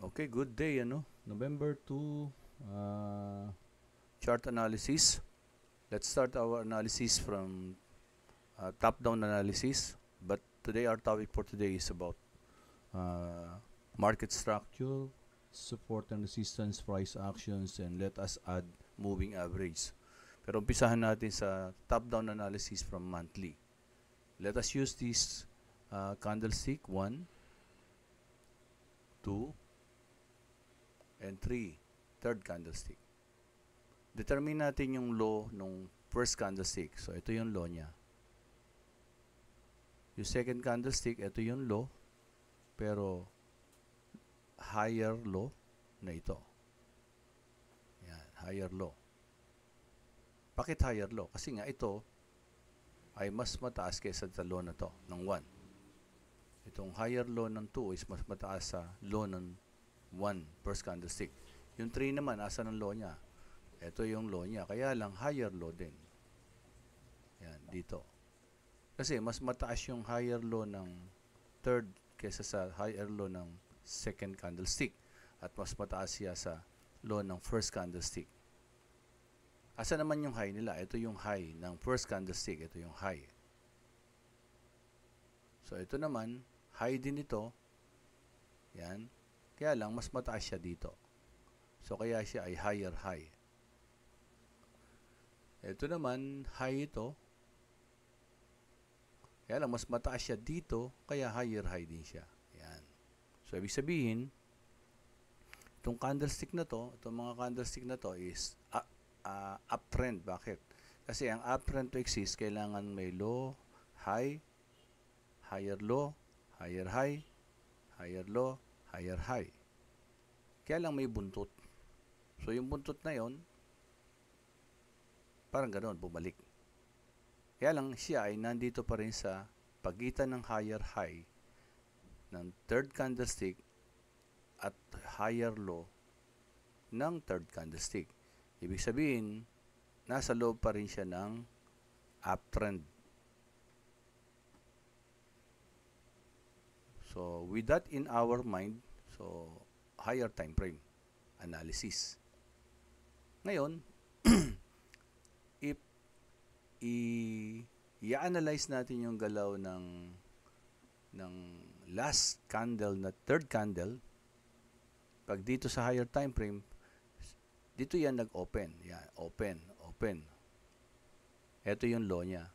Okay, good day, November 2, chart analysis. Let's start our analysis from top-down analysis. But today, our topic for today is about market structure, support and resistance, price actions, and let us add moving average. Pero umpisahan natin sa top-down analysis from monthly. Let us use this candlestick 1, 2, and 3, third candlestick. Determine natin yung low nung first candlestick. So, ito yung low niya. Yung second candlestick, ito yung low, pero higher low na ito. Yan, higher low. Bakit higher low? Kasi nga ito ay mas mataas kaysa sa low na to, ng 1. Itong higher low ng 2 is mas mataas sa low ng 1, first candlestick. Yung 3 naman, asa ng low niya? Ito yung low niya. Kaya lang, higher low din. Yan, dito. Kasi mas mataas yung higher low ng third kaysa sa higher low ng second candlestick. At mas mataas siya sa low ng first candlestick. Asa naman yung high nila? Ito yung high ng first candlestick. Ito yung high. So, ito naman, high din ito. Yan. Kaya lang, mas mataas siya dito. So, kaya siya ay higher high. Ito naman, high ito. Kaya lang, mas mataas siya dito, kaya higher high din siya. Yan. So, ibig sabihin, itong candlestick na to, itong mga candlestick na to is uptrend. Bakit? Kasi ang uptrend to exist, kailangan may low, high, higher low, higher high, higher low, higher high. Kaya lang may buntot. So, yung buntot na yon parang ganoon, bumalik. Kaya lang siya ay nandito pa rin sa pagitan ng higher high ng third candlestick at higher low ng third candlestick. Ibig sabihin, nasa loob pa rin siya ng uptrend. So, with that in our mind, so, higher time frame analysis. Ngayon, if i-analyze natin yung galaw ng last candle na third candle, pag dito sa higher time frame, dito yan nag-open. Yan, open. Ito yung low niya.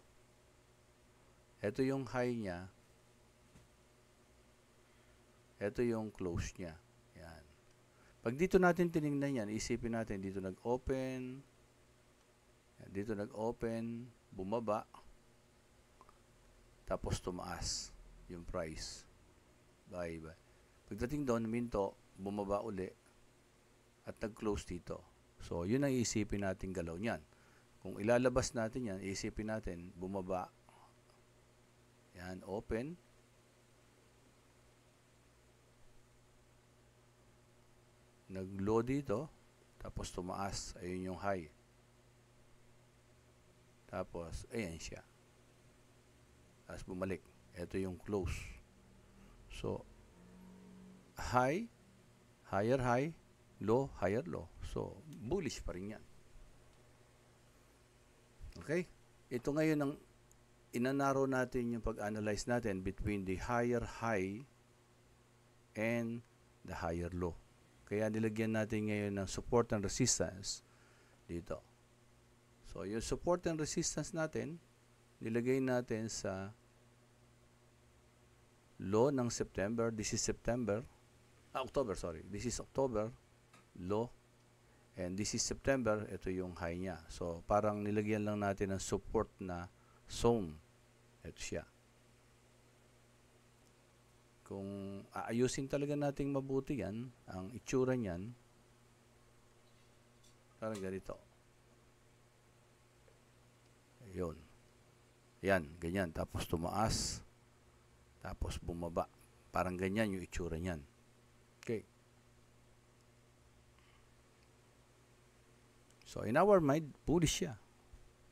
Ito yung high niya. Ito yung close niya. Yan. Pag dito natin tinignan yan, isipin natin, dito nag-open, bumaba, tapos tumaas yung price. Bye. Pagdating doon, minto, bumaba uli, at nag-close dito. So, yun ang isipin natin galaw niyan. Kung ilalabas natin yan, isipin natin, bumaba, yan, open, nag-low dito, tapos tumaas, ayun yung high. Tapos, ayan siya. Tapos bumalik. Ito yung close. So, high, higher high, low, higher low. So, bullish pa rin yan. Okay? Ito ngayon ang inanaro natin yung pag-analyze natin between the higher high and the higher low. Kaya nilagyan natin ngayon ng support and resistance dito. So, yung support and resistance natin, nilagay natin sa low ng September. This is October, sorry. This is October, low. And this is September, ito yung high niya. So, parang nilagyan lang natin ng support na zone. Ito siya. Kung aayusin talaga nating mabuti yan, ang itsura niyan, parang ganito. Ayun. Yan, ganyan. Tapos tumaas. Tapos bumaba. Parang ganyan yung itsura niyan. Okay. So, in our mind, bullish siya.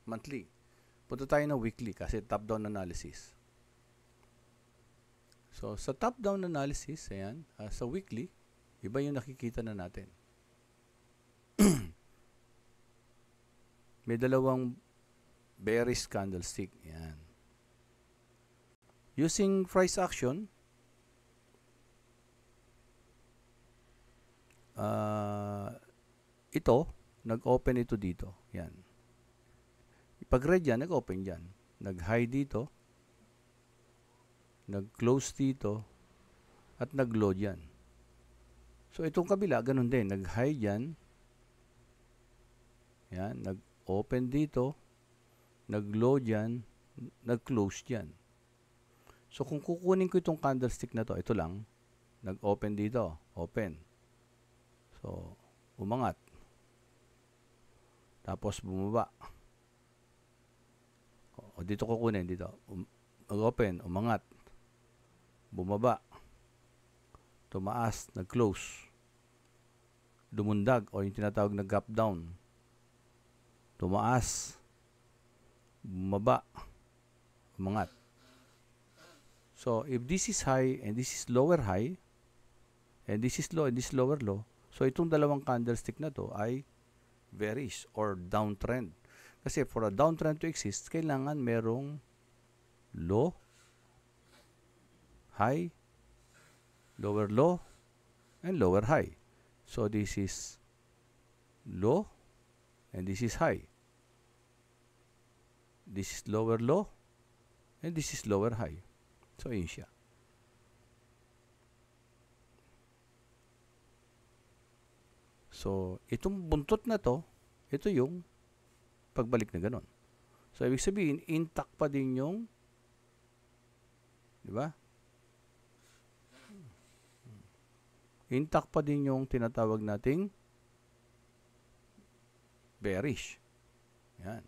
Monthly. Punta tayo na weekly kasi top-down analysis. So, sa top-down analysis, ayan, sa weekly, Iba yung nakikita na natin. May dalawang bearish candlestick. Yan. Using price action, ito, nag-open ito dito. Yan. Pag red yan, nag-open yan. Nag-high dito, nag-close dito, at nag-low yan. So, itong kabila, ganun din. Nag-high yan. Yan. Nag-open dito, nag-low dyan, nag-close dyan. So, kung kukunin ko itong candlestick na to, ito lang, nag-open dito, open. So, umangat. Tapos, bumaba. O, dito kukunin, dito. Nag-open, umangat. Bumaba. Tumaas, nag-close. Lumundag, o yung tinatawag na gap down. Tumaas. Bumaba. Umangat. So, if this is high and this is lower high, and this is low and this is lower low, so itong dalawang candlestick na to ay bearish or downtrend. Kasi for a downtrend to exist, kailangan merong low, high, lower low, and lower high. So, this is low, and this is high. This is lower low, and this is lower high. So, yun siya. So, itong buntot na to, ito yung pagbalik na ganon. So, ibig sabihin, intact pa din yung, di ba? Intact pa din yung tinatawag nating bearish. Yan.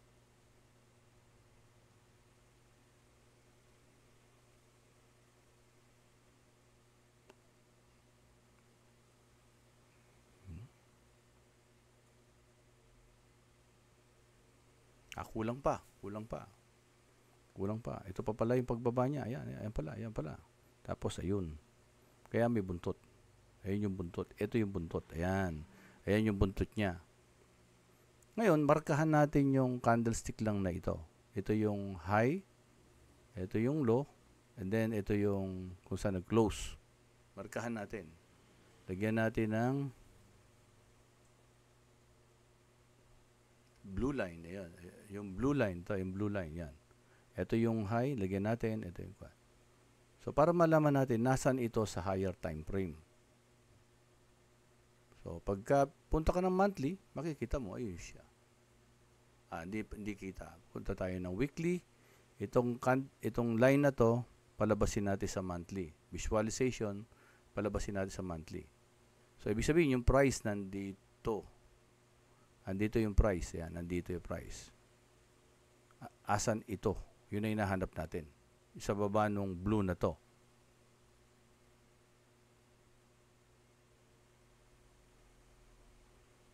Kulang pa. Ito pa pala yung pagbaba niya. Ayan pala. Tapos, ayun. Kaya may buntot. Ayun yung buntot. Ito yung buntot. Ayan yung buntot niya. Ngayon, markahan natin yung candlestick lang na ito. Ito yung high. Ito yung low. And then, ito yung kung saan nag-close. Markahan natin. Lagyan natin ng blue line. Ayan. Yung blue line. Ito yung blue line. Yan. Ito yung high. Lagyan natin. Ito yung kwan. So, para malaman natin, nasan ito sa higher time frame. So, pagka punta ka ng monthly, makikita mo, ayun siya. Hindi kita. Punta tayo ng weekly. Itong line na to, palabasin natin sa monthly. Visualization, palabasin natin sa monthly. So, ibig sabihin, yung price nandito. Andito yung price. Yan, nandito yung price. Asan ito? Yun ang hinahanap natin. Sa baba nung blue na to.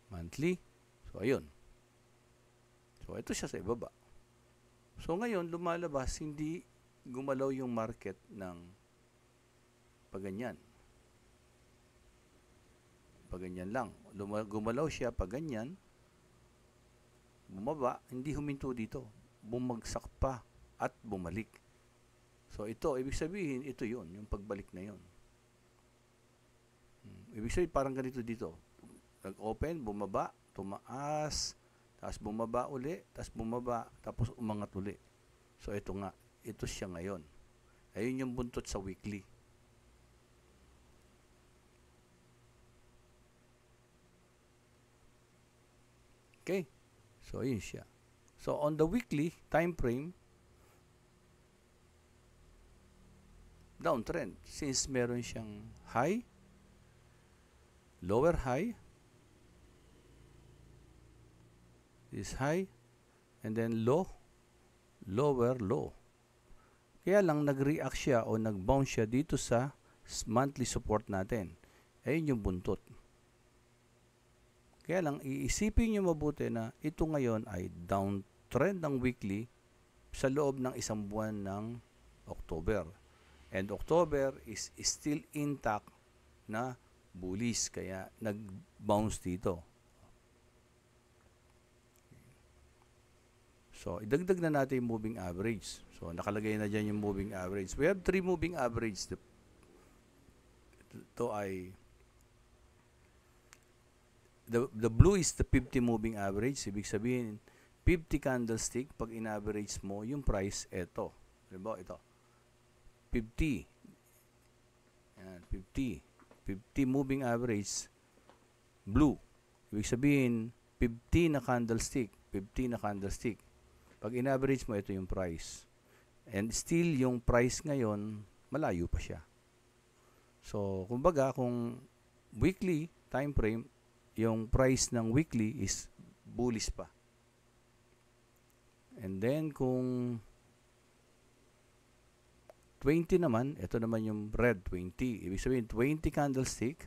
Monthly. So, ayun. So, ito siya sa ibaba. So, ngayon, lumalabas, hindi gumalaw yung market ng paganyan. Paganyan lang. Gumalaw siya paganyan. Bumaba, hindi huminto dito. Bumagsak pa at bumalik. So, ito, ibig sabihin, ito yun, yung pagbalik na yun. Ibig sabihin, parang ganito dito. Nag-open, bumaba, tumaas, tapos bumaba uli, tapos bumaba, tapos umangat uli. So, ito nga. Ito siya ngayon. Ayun yung buntot sa weekly. Okay? So, ayun siya. So, on the weekly time frame, downtrend. Since meron siyang high, lower high, is high, and then low, lower low. Kaya lang nag-react siya o nag-bounce siya dito sa monthly support natin. Ayun yung buntot. Kaya lang iisipin nyo mabuti na ito ngayon ay downtrend ng weekly sa loob ng isang buwan ng October. And October is still intact na bullish, kaya nag-bounce dito. So, idagdag na natin yung moving average. So, nakalagay na dyan yung moving average. We have 3 moving average. Ito ay the blue is the 50 moving average. Ibig sabihin, 50 candlestick, pag in-average mo, yung price, ito. Diba? Ito. 50. Yan, 50. 50 moving average, blue. Ibig sabihin, 50 na candlestick. 50 na candlestick. Pag in-average mo, ito yung price. And still, yung price ngayon, malayo pa siya. So, kumbaga, kung weekly time frame, yung price ng weekly is bullish pa. And then, kung 20 naman, ito naman yung red, 20. Ibig sabihin, 20 candlestick,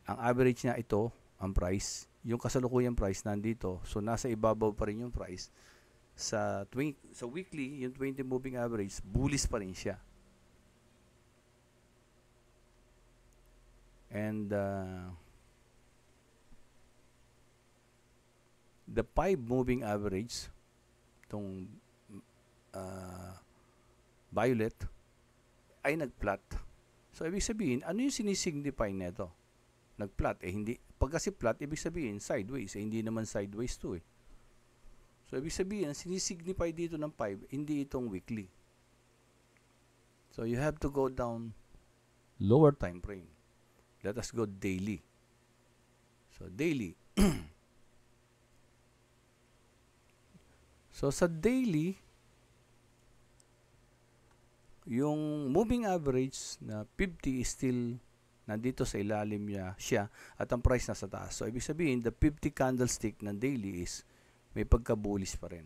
ang average niya ito, ang price. Yung kasalukuyang price nandito. So, nasa ibabaw pa rin yung price. Sa weekly, yung 20 moving average, bullish pa rin siya. And the 5 moving average, itong violet, ay nag-flat. So, ibig sabihin, ano yung sinisignify nito? Nag-flat. Hindi. Pag kasi flat, ibig sabihin, sideways. Hindi naman sideways to eh. So, ibig sabihin, sinisignify dito ng 5, hindi itong weekly. So, you have to go down lower time frame. Let us go daily. So, daily. So, sa daily, yung moving average na 50 is still nandito sa ilalim niya siya at ang price nasa taas. So, ibig sabihin, the 50 candlestick ng daily is may pagka-bullish pa rin.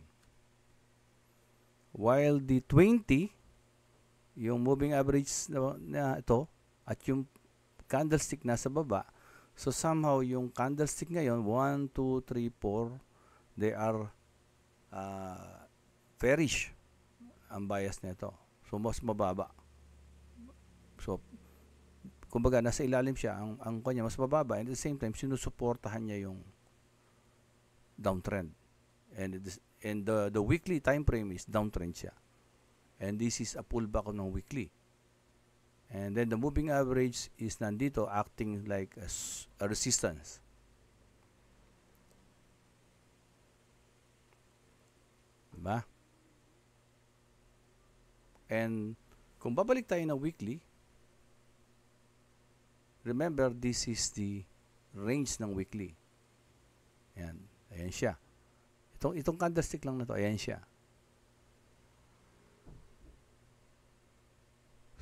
While the 20, yung moving average na ito at yung candlestick nasa baba, so somehow yung candlestick ngayon, 1, 2, 3, 4, they are bearish ang bias nito. So, mas mababa. So, kumbaga, nasa ilalim siya, ang kanya mas mababa, and at the same time, sinusuportahan niya yung downtrend. And the weekly time frame is downtrend siya. And this is a pullback ng weekly. And then the moving average is nandito acting like a resistance. Diba? And kung babalik tayo na weekly, remember, this is the range ng weekly. Ayan. Ayan siya. Itong candlestick lang na to, ayan siya.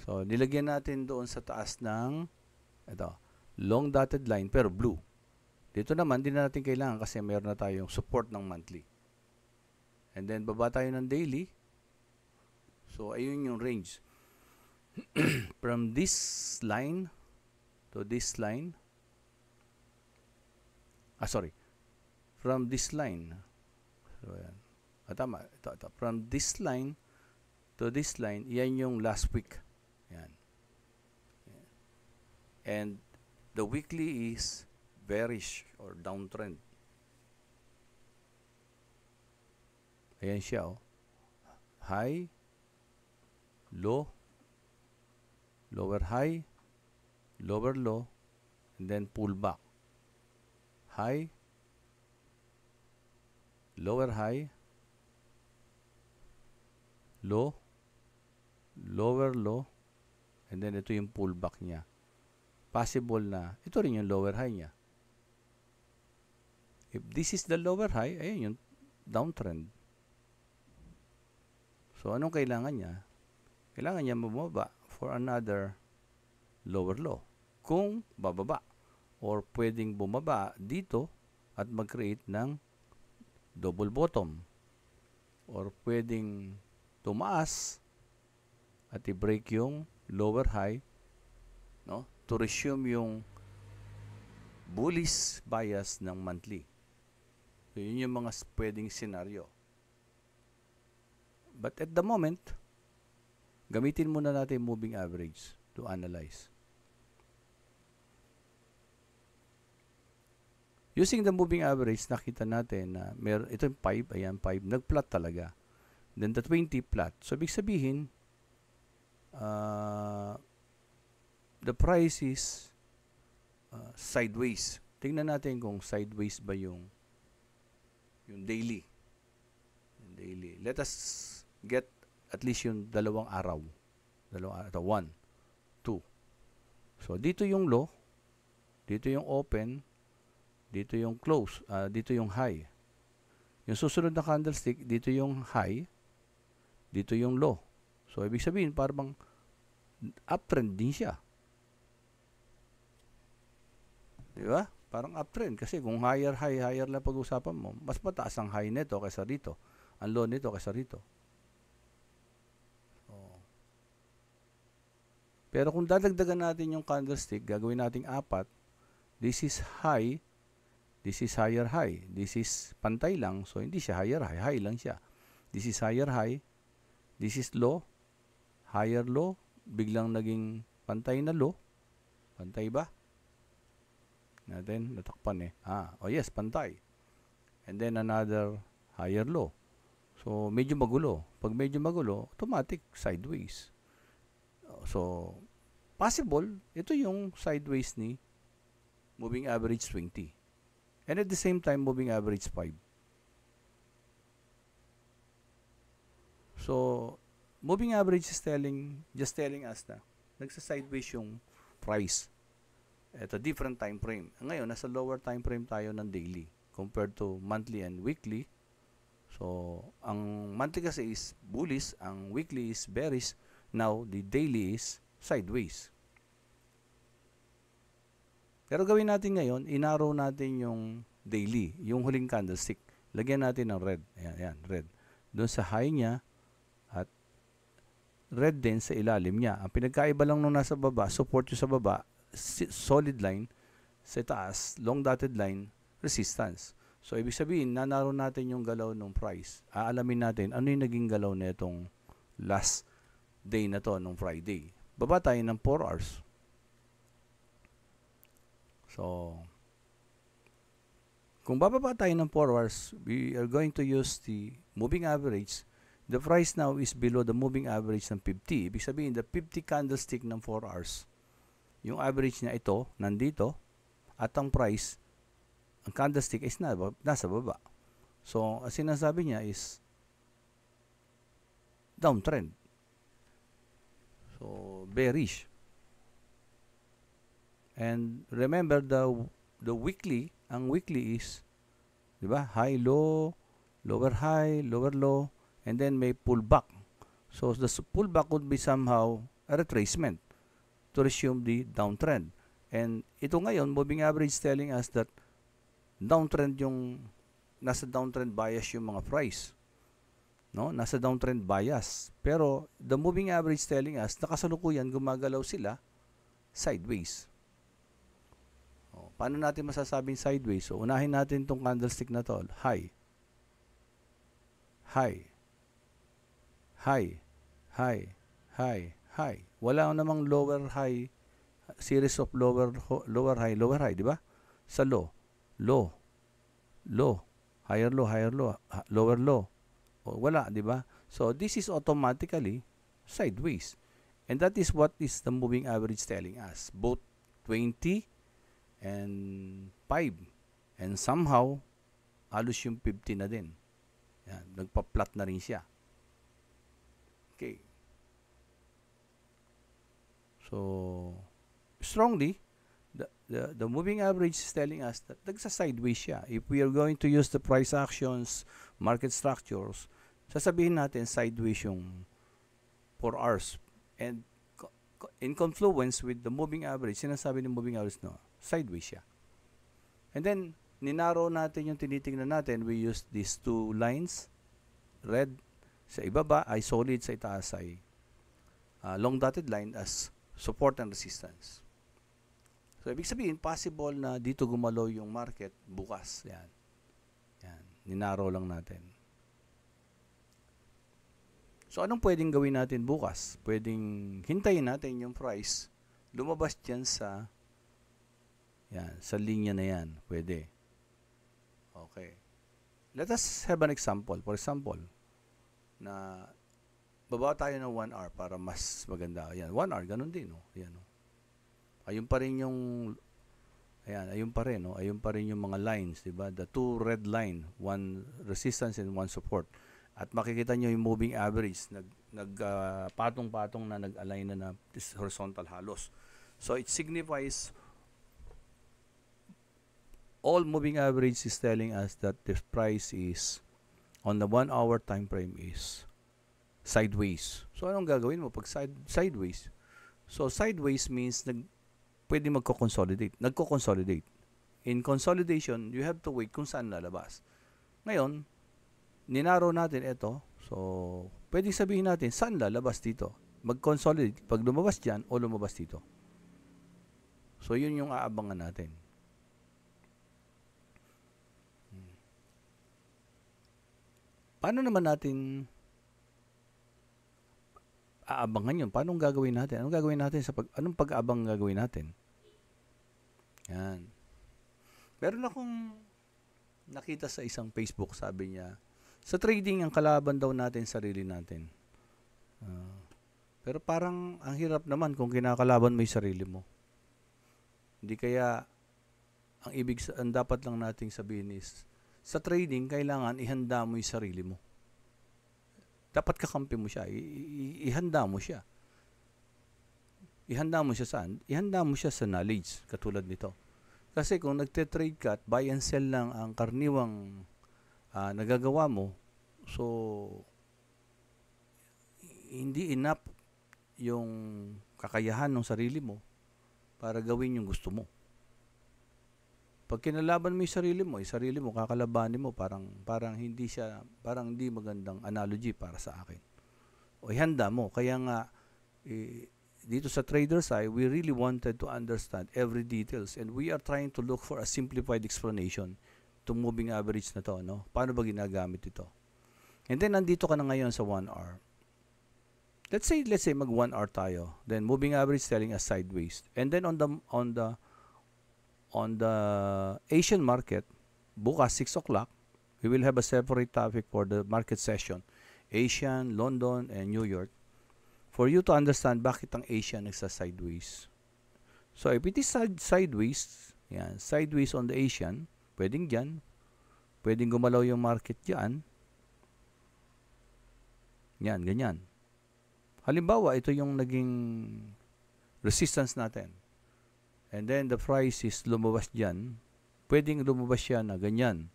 So, nilagyan natin doon sa taas ng ito, long dotted line pero blue. Dito naman, hindi na natin kailangan kasi meron na tayong support ng monthly. And then, baba tayo ng daily. So, ayun yung range. From this line to this line. From this line. So, ayan. Tama. Ito. From this line to this line, yan yung last week. Yan. And the weekly is bearish or downtrend. Ayan siya, oh. High, low, lower high, lower low, and then pull back. High, lower high, low, lower low, and then ito yung pullback niya. Possible na ito rin yung lower high niya. If this is the lower high, ayun yung downtrend. So, anong kailangan niya? Kailangan niya bumaba for another lower low. Kung bababa. Or pwedeng bumaba dito at mag-create ng double bottom. Or pwedeng tumaas at i-break yung lower high, no? To resume yung bullish bias ng monthly. So, yun yung mga pwedeng scenario. But at the moment, gamitin muna natin moving average to analyze. Using the moving average, nakita natin na ito yung 5, ayan, 5, nag-flat talaga. Then the 20 flat. So, ibig sabihin, the price is sideways. Tingnan natin kung sideways ba yung daily. Yung daily. Let us get at least yung dalawang araw. 1, 2. So, dito yung low, dito yung open, dito yung close, dito yung high. Yung susunod na candlestick, dito yung high, dito yung low. So, ibig sabihin, parang uptrend din siya. Di ba? Parang uptrend. Kasi kung higher lang pag-usapan mo, mas mataas ang high nito kaysa rito. Ang low nito kaysa rito. So, pero kung dadagdagan natin yung candlestick, gagawin nating 4, this is high, this is higher high. This is pantay lang, so hindi siya higher high. High lang siya. This is higher high. This is low. Higher low. Biglang naging pantay na low. Pantay ba? Natin, natakpan eh. Oh yes, pantay. And then another higher low. So, medyo magulo. Pag medyo magulo, automatic sideways. So, possible, ito yung sideways ni moving average 20. And at the same time, moving average 5. So, moving average is just telling us na nagsa-sideways yung price at a different time frame. Ngayon, nasa lower time frame tayo ng daily compared to monthly and weekly. So, ang monthly kasi is bullish, ang weekly is bearish. Now, the daily is sideways. Pero gawin natin ngayon, inarrow natin yung daily, yung huling candlestick. Lagyan natin ng red. Ayan, red. Doon sa high niya at red din sa ilalim niya. Ang pinagkaiba lang nung nasa baba, support yung sa baba, solid line, sa taas, long dotted line, resistance. So, ibig sabihin, nanaro natin yung galaw ng price. Aalamin natin ano yung naging galaw na itong last day na to, nung Friday. Baba tayo ng 4 hours. So, kung bababa tayo ng 4 hours, we are going to use the moving average. The price now is below the moving average ng 50. Ibig sabihin, the 50 candlestick ng 4 hours, yung average niya ito, nandito, at ang price, ang candlestick is nasa baba. So, ang sinasabi niya is downtrend. So, bearish. And remember the weekly, ang weekly is, di ba? High, low, lower high, lower low, and then may pullback. So the pullback would be somehow a retracement to resume the downtrend. And ito ngayon, moving average telling us that downtrend yung, nasa downtrend bias yung mga price. No? Nasa downtrend bias. Pero the moving average telling us, nakasalukuyan, gumagalaw sila sideways. Paano natin masasabing sideways? So, unahin natin itong candlestick na to. High. High. High. High. High. High. Wala namang lower high, series of lower high, di ba? Sa low. Low. Low. Higher low, lower low. Wala, di ba? So, this is automatically sideways. And that is what is the moving average telling us. Both 20 and 5. And somehow, halos yung 50 na din. Yan, nagpa-flat na rin siya. Okay. So, strongly, the moving average is telling us that nagsa-sideways siya. If we are going to use the price actions, market structures, sasabihin natin sideways yung 4 hours. And in confluence with the moving average, sinasabi ng moving average, no, sideways siya. And then, ninarrow natin yung tinitingnan natin. We use these two lines. Red sa ibaba ay solid, sa itaas ay long dotted line as support and resistance. So, ibig sabihin, possible na dito gumalaw yung market bukas. Yan. Yan. Ninarrow lang natin. So, anong pwedeng gawin natin bukas? Pwedeng hintayin natin yung price lumabas dyan sa yan, sa linya na yan. Pwede. Okay. Let us have an example. For example, na baba tayo ng 1 hour para mas maganda. Ayan, 1 hour, ganun din. No? Ayan, no? Ayun pa rin yung, ayan, ayun pa rin. No? Ayun pa rin yung mga lines, di ba? The two red line, one resistance and one support. At makikita nyo yung moving average, patong-patong na nag-align na horizontal halos. So, it signifies all moving average is telling us that the price is on the 1 hour time frame is sideways. So, anong gagawin mo pag sideways? So, sideways means pwede magko-consolidate. Nagko-consolidate. In consolidation, you have to wait kung saan lalabas. Ngayon, ninaro natin ito. So, pwede sabihin natin, saan lalabas dito? Mag-consolidate. Pag lumabas dyan o lumabas dito. So, yun yung aabangan natin. Paano naman natin aabangan yun? Paano gagawin natin? Anong gagawin natin anong pag-aabang gagawin natin? Yan. Meron akong nakita sa isang Facebook, sabi niya, sa trading, ang kalaban daw natin, sarili natin. Pero parang ang hirap naman kung kinakalaban mo yung sarili mo. Hindi kaya, ang dapat lang nating sabihin is, sa trading, kailangan ihanda mo yung sarili mo. Dapat kakampi mo siya. Ihanda mo siya. Ihanda mo siya saan? Ihanda mo siya sa knowledge, katulad nito. Kasi kung nagte-trade ka at buy and sell lang ang karaniwang nagagawa mo, so hindi enough yung kakayahan ng sarili mo para gawin yung gusto mo. Pag kinalaban mo yung sarili mo, kakalabanin mo, parang hindi magandang analogy para sa akin. O ihanda mo. Kaya nga, dito sa trader's eye, we really wanted to understand every details and we are trying to look for a simplified explanation to moving average na to, no? Paano ba ginagamit ito? And then, nandito ka na ngayon sa 1 hour. Let's say mag 1 hour tayo. Then, moving average telling us sideways. And then, on the Asian market, bukas 6 o'clock, we will have a separate topic for the market session. Asian, London, and New York. For you to understand bakit ang Asian nagsa-sideways. So, if it is sideways, yan, sideways on the Asian, pwedeng dyan, pwedeng gumalaw yung market dyan. Yan, ganyan. Halimbawa, ito yung naging resistance natin. And then the price is lumabas dyan. Pwedeng lumabas siya na ganyan.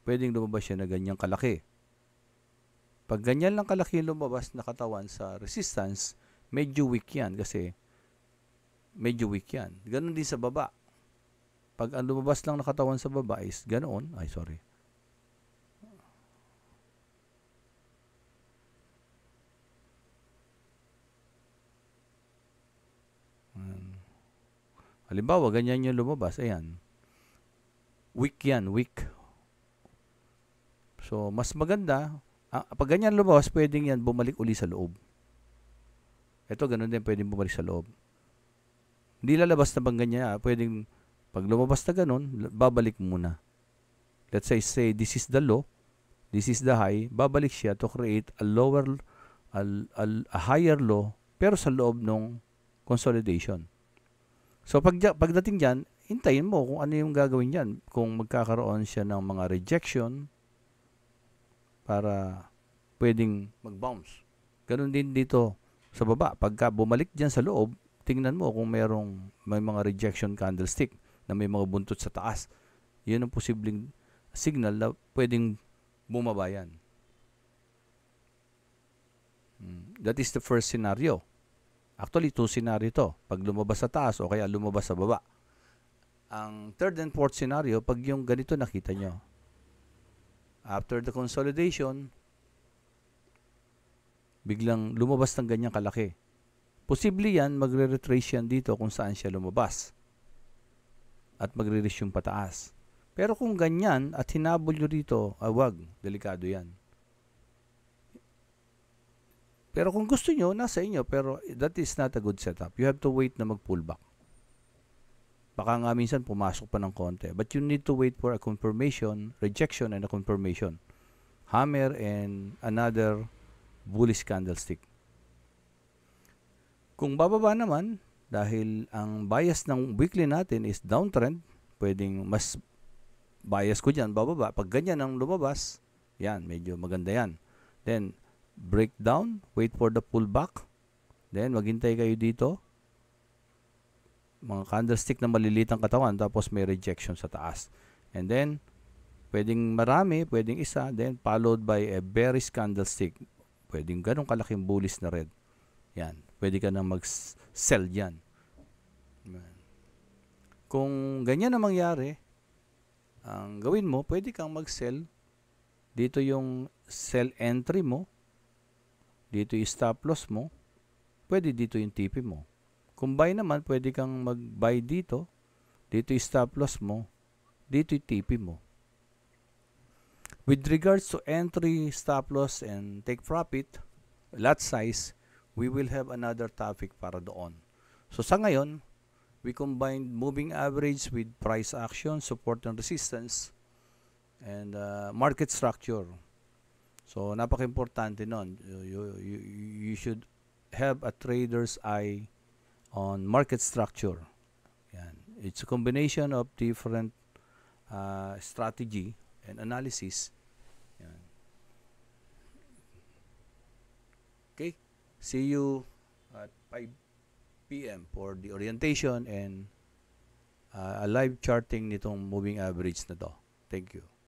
Pwedeng lumabas siya na ganyang kalaki. Pag ganyan lang kalaki lumabas na katawan sa resistance, medyo weak yan kasi medyo weak yan. Ganon din sa baba. Pag ang lumabas lang na katawan sa baba is ganoon. Ay, sorry. Halimbawa, ganyan yung lumabas. Ayan. Weak yan. Weak. So, mas maganda. Pag ganyan lumabas, pwedeng yan bumalik uli sa loob. Ito, ganun din. Pwedeng bumalik sa loob. Hindi lalabas na bang ganyan. Pwedeng, pag lumabas na ganun, babalik muna. Let's say this is the low. This is the high. Babalik siya to create a higher low, pero sa loob ng consolidation. So, pagdating dyan, hintayin mo kung ano yung gagawin dyan. Kung magkakaroon siya ng mga rejection para pwedeng mag-bounce. Ganun din dito sa baba. Pagka bumalik dyan sa loob, tingnan mo kung may mga rejection candlestick na may mga buntot sa taas. Yun ang posibleng signal na pwedeng bumaba yan. That is the first scenario. Actually, 2 scenario to. Pag lumabas sa taas o kaya lumabas sa baba. Ang third and fourth scenario, pag yung ganito nakita nyo. After the consolidation, biglang lumabas ng ganyang kalaki. Posible yan, magre-retrace yan dito kung saan siya lumabas. At magre-resume pataas. Pero kung ganyan at hinabol nyo dito, wag, delikado yan. Pero kung gusto nyo, nasa inyo. Pero that is not a good setup. You have to wait na mag-pullback. Baka nga minsan pumasok pa ng konti. But you need to wait for a confirmation, rejection, and a confirmation. Hammer and another bullish candlestick. Kung bababa naman, dahil ang bias ng weekly natin is downtrend, pwedeng mas bias ko dyan, bababa. Pag ganyan ang lumabas, yan, medyo maganda yan. Then, breakdown, wait for the pullback. Then, maghintay kayo dito. Mga candlestick na malilitang katawan, tapos may rejection sa taas. And then, pwedeng marami, pwedeng isa, then followed by a bearish candlestick. Pwedeng ganong kalaking bullish na red. Yan, pwede ka nang mag-sell dyan. Kung ganyan na mangyari, ang gawin mo, pwede kang mag-sell. Dito yung sell entry mo. Dito yung stop loss mo. Pwede dito yung TP mo. Kung buy naman, pwede kang mag-buy dito. Dito yung stop loss mo. Dito yung TP mo. With regards to entry, stop loss, and take profit, lot size, we will have another topic para doon. So sa ngayon, we combined moving average with price action, support and resistance, and market structure. So napaka-importante nun. You should have a trader's eye on market structure. Yan. It's a combination of different strategy and analysis. Yan. Okay? See you at 5 p.m. for the orientation and a live charting nitong moving average na to. Thank you.